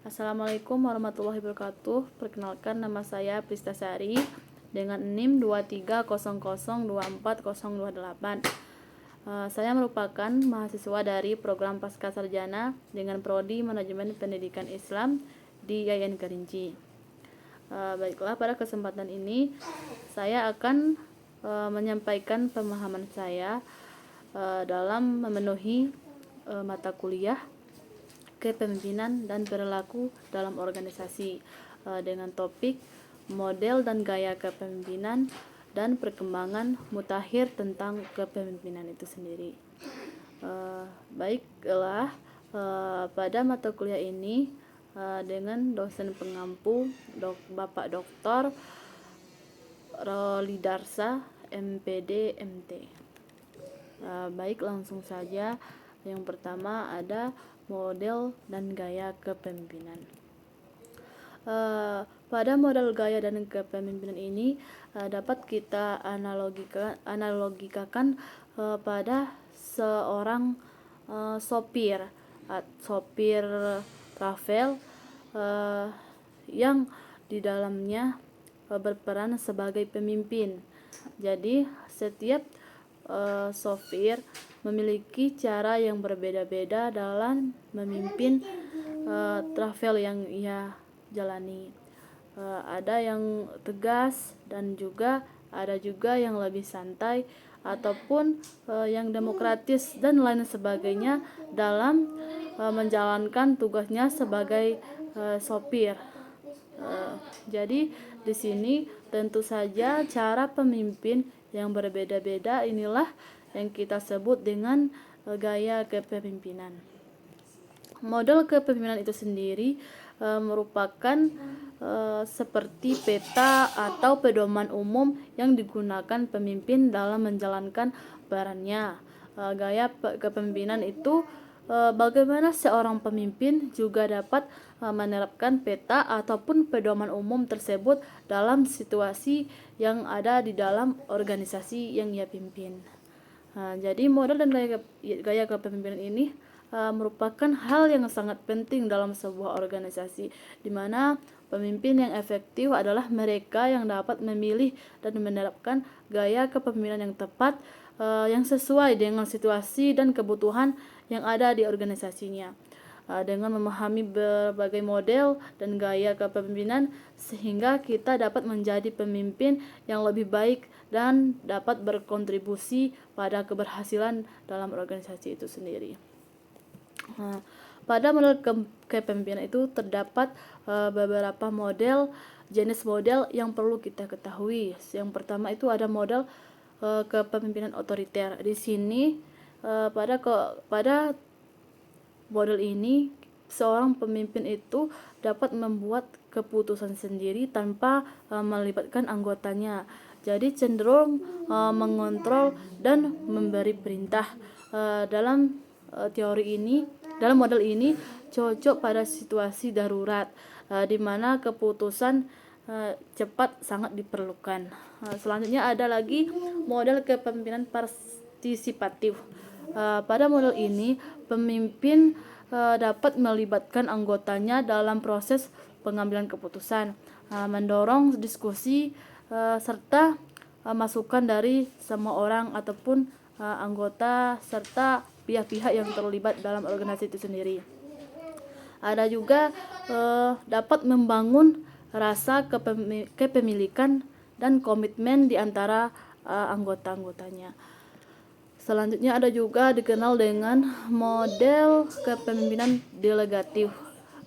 Assalamualaikum warahmatullahi wabarakatuh. Perkenalkan, nama saya Pristasari dengan NIM 2300240028. Saya merupakan mahasiswa dari program Pascasarjana dengan prodi Manajemen Pendidikan Islam di IAIN Kerinci. Baiklah, pada kesempatan ini saya akan menyampaikan pemahaman saya dalam memenuhi mata kuliah kepemimpinan dan perilaku dalam organisasi dengan topik model dan gaya kepemimpinan dan perkembangan mutakhir tentang kepemimpinan itu sendiri. Baiklah, pada mata kuliah ini dengan dosen pengampu Bapak Dr. Roli Darsa, MPD MT. Baik, langsung saja. Yang pertama ada model dan gaya kepemimpinan. Pada model gaya dan kepemimpinan ini dapat kita analogikakan pada seorang sopir travel yang di dalamnya berperan sebagai pemimpin. Jadi setiap sopir memiliki cara yang berbeda-beda dalam memimpin travel yang ia jalani. Ada yang tegas dan ada juga yang lebih santai ataupun yang demokratis dan lain sebagainya dalam menjalankan tugasnya sebagai sopir. Jadi di sini tentu saja cara pemimpin yang berbeda-beda inilah yang kita sebut dengan gaya kepemimpinan. Model kepemimpinan itu sendiri merupakan seperti peta atau pedoman umum yang digunakan pemimpin dalam menjalankan perannya. Gaya kepemimpinan itu bagaimana seorang pemimpin juga dapat menerapkan peta ataupun pedoman umum tersebut dalam situasi yang ada di dalam organisasi yang ia pimpin. Jadi model dan gaya kepemimpinan ini merupakan hal yang sangat penting dalam sebuah organisasi, di mana pemimpin yang efektif adalah mereka yang dapat memilih dan menerapkan gaya kepemimpinan yang tepat, yang sesuai dengan situasi dan kebutuhan yang ada di organisasinya. Dengan memahami berbagai model dan gaya kepemimpinan sehingga kita dapat menjadi pemimpin yang lebih baik dan dapat berkontribusi pada keberhasilan dalam organisasi itu sendiri. Pada model kepemimpinan itu terdapat beberapa jenis model yang perlu kita ketahui. Yang pertama itu ada model kepemimpinan otoriter. Di sini pada model ini seorang pemimpin itu dapat membuat keputusan sendiri tanpa melibatkan anggotanya. Jadi cenderung mengontrol dan memberi perintah. Dalam model ini cocok pada situasi darurat di mana keputusan cepat sangat diperlukan. Selanjutnya ada lagi model kepemimpinan partisipatif. Pada model ini pemimpin dapat melibatkan anggotanya dalam proses pengambilan keputusan, mendorong diskusi serta masukan dari semua orang ataupun anggota serta pihak-pihak yang terlibat dalam organisasi itu sendiri. Ada juga dapat membangun rasa kepemilikan dan komitmen di antara anggota-anggotanya. Selanjutnya ada juga dikenal dengan model kepemimpinan delegatif.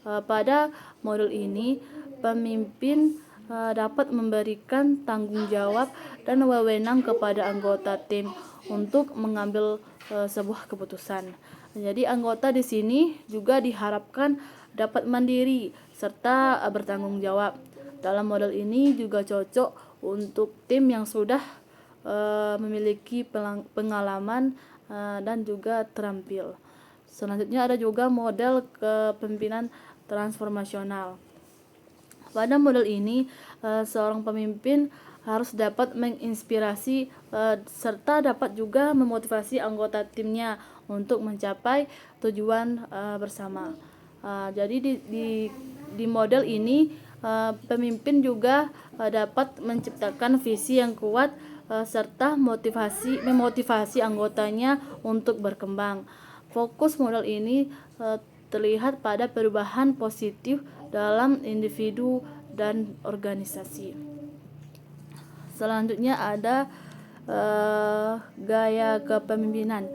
Pada model ini pemimpin dapat memberikan tanggung jawab dan wewenang kepada anggota tim untuk mengambil sebuah keputusan. Jadi anggota di sini juga diharapkan dapat mandiri serta bertanggung jawab. Dalam model ini juga cocok untuk tim yang sudah memiliki pengalaman dan juga terampil. Selanjutnya ada juga model kepemimpinan transformasional. Pada model ini seorang pemimpin harus dapat menginspirasi serta dapat juga memotivasi anggota timnya untuk mencapai tujuan bersama. Jadi di di model ini pemimpin juga dapat menciptakan visi yang kuat serta memotivasi anggotanya untuk berkembang. Fokus model ini terlihat pada perubahan positif dalam individu dan organisasi. Selanjutnya ada gaya kepemimpinan.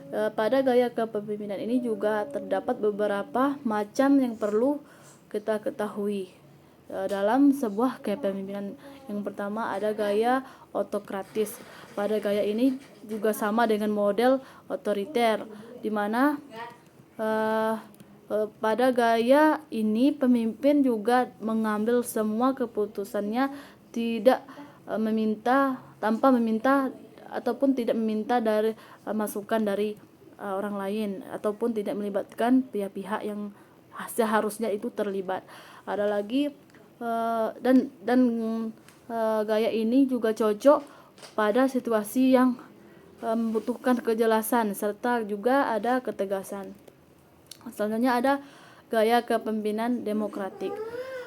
Pada gaya kepemimpinan ini juga terdapat beberapa macam yang perlu kita ketahui dalam sebuah kepemimpinan. Yang pertama ada gaya otokratis. Pada gaya ini juga sama dengan model otoriter, di mana pada gaya ini pemimpin juga mengambil semua keputusannya tanpa meminta ataupun tidak meminta dari masukan dari orang lain, ataupun tidak melibatkan pihak-pihak yang seharusnya itu terlibat. Ada lagi gaya ini juga cocok pada situasi yang membutuhkan kejelasan serta juga ada ketegasan. Selanjutnya ada gaya kepemimpinan demokratik.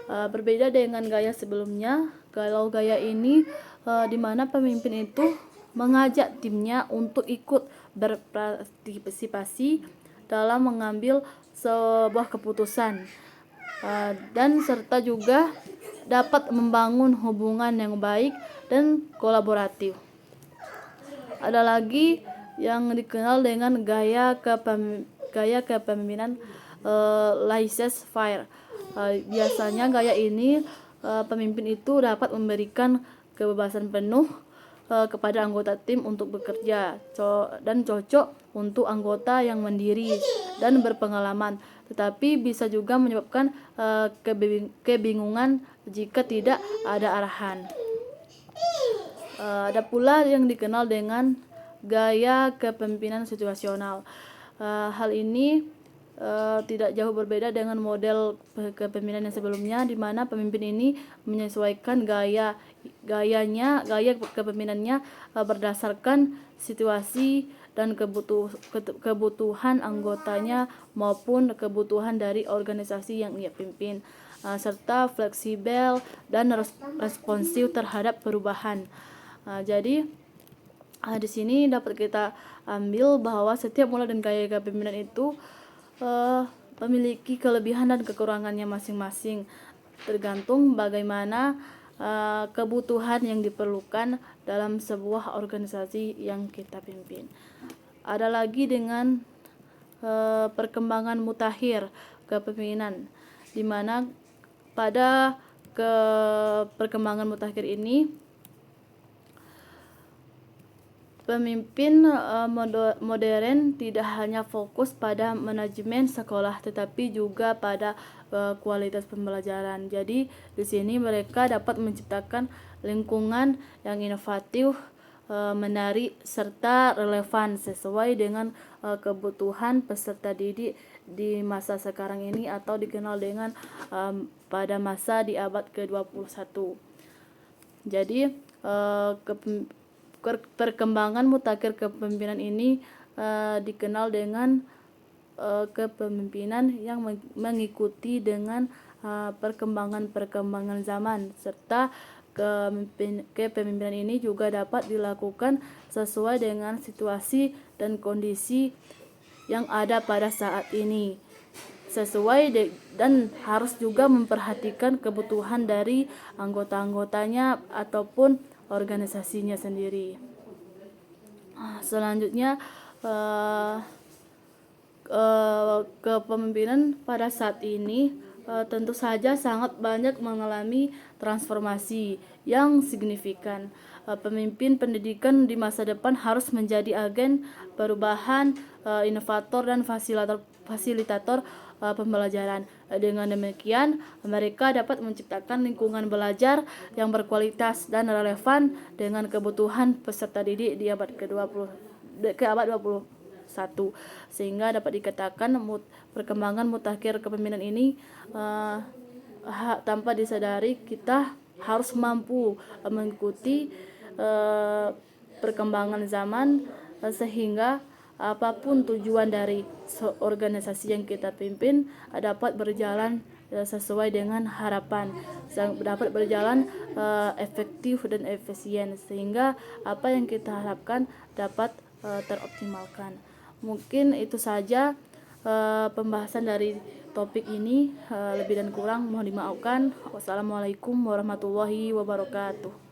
Berbeda dengan gaya sebelumnya, kalau gaya ini di mana pemimpin itu mengajak timnya untuk ikut berpartisipasi dalam mengambil sebuah keputusan dan serta juga dapat membangun hubungan yang baik dan kolaboratif. Ada lagi yang dikenal dengan gaya kepemimpinan laissez-faire. Biasanya gaya ini pemimpin itu dapat memberikan kebebasan penuh kepada anggota tim untuk bekerja dan cocok untuk anggota yang mandiri dan berpengalaman, tetapi bisa juga menyebabkan kebingungan jika tidak ada arahan. Ada pula yang dikenal dengan gaya kepemimpinan situasional. Hal ini tidak jauh berbeda dengan model kepemimpinan yang sebelumnya, di mana pemimpin ini menyesuaikan gaya kepemimpinannya berdasarkan situasi dan kebutuhan anggotanya maupun kebutuhan dari organisasi yang ia pimpin, serta fleksibel dan responsif terhadap perubahan. Jadi di sini dapat kita ambil bahwa setiap model dan gaya kepemimpinan itu memiliki kelebihan dan kekurangannya masing-masing, tergantung bagaimana kebutuhan yang diperlukan dalam sebuah organisasi yang kita pimpin. Ada lagi dengan perkembangan mutakhir kepemimpinan, di mana pada perkembangan mutakhir ini pemimpin modern tidak hanya fokus pada manajemen sekolah, tetapi juga pada kualitas pembelajaran. Jadi di sini mereka dapat menciptakan lingkungan yang inovatif, menarik serta relevan sesuai dengan kebutuhan peserta didik di masa sekarang ini, atau dikenal dengan pada masa di abad ke-21. Jadi perkembangan mutakhir kepemimpinan ini dikenal dengan kepemimpinan yang mengikuti dengan perkembangan zaman, serta kepemimpinan ini juga dapat dilakukan sesuai dengan situasi dan kondisi yang ada pada saat ini, dan harus juga memperhatikan kebutuhan dari anggota-anggotanya ataupun organisasinya sendiri. Selanjutnya kepemimpinan pada saat ini tentu saja sangat banyak mengalami transformasi yang signifikan. Pemimpin pendidikan di masa depan harus menjadi agen perubahan, inovator dan fasilitator pembelajaran. Dengan demikian, mereka dapat menciptakan lingkungan belajar yang berkualitas dan relevan dengan kebutuhan peserta didik di abad ke-abad 21, sehingga dapat dikatakan perkembangan mutakhir kepemimpinan ini tanpa disadari kita harus mampu mengikuti perkembangan zaman, sehingga apapun tujuan dari organisasi yang kita pimpin dapat berjalan sesuai dengan harapan, dapat berjalan efektif dan efisien, sehingga apa yang kita harapkan dapat teroptimalkan. Mungkin itu saja pembahasan dari topik ini. Lebih dan kurang mohon dimaafkan. Wassalamualaikum warahmatullahi wabarakatuh.